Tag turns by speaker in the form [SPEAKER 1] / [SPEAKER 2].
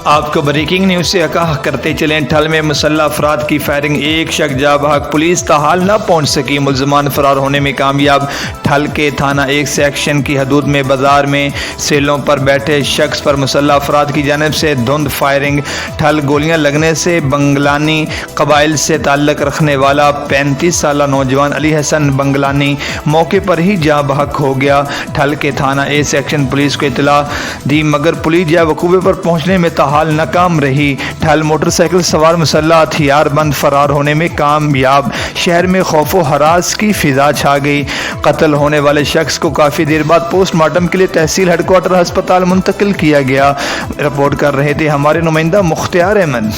[SPEAKER 1] آپ کو breaking news سے آگاہ کرتے چلیں، ٹھل میں مسلح افراد کی فائرنگ، ایک شخص جاں بحق، پولیس تاحال نہ پہنچ سکی، ملزمان فرار ہونے میں کامیاب۔ ٹھل کے تھانہ 1 سیکشن کی حدود میں بازار میں سیلوں پر بیٹھے شخص پر مسلح افراد کی جانب سے دھند فائرنگ۔ ٹھل گولیاں لگنے سے بنگلانی قبائل سے تعلق رکھنے والا 35 سالہ نوجوان علی حسن بنگلانی موقع پر ہی جاں بحق ہو گیا۔ ٹھل کے تھانہ 1 سیکشن پولیس کو اطلاع دی مگر پولیس جائے وقوع پر پہنچنے میں تاحال ناکام رہی۔ ٹھل موٹر سائیکل سوار مسلح ہتھیار بند فرار ہونے میں کامیاب۔ شہر میں خوف و ہراس کی فضا چھا گئی۔ قتل ہونے والے شخص کو کافی دیر بعد پوسٹ مارٹم کے لیے تحصیل ہیڈ کوارٹر ہسپتال منتقل کیا گیا۔ رپورٹ کر رہے تھے ہمارے نمائندہ مختار احمد۔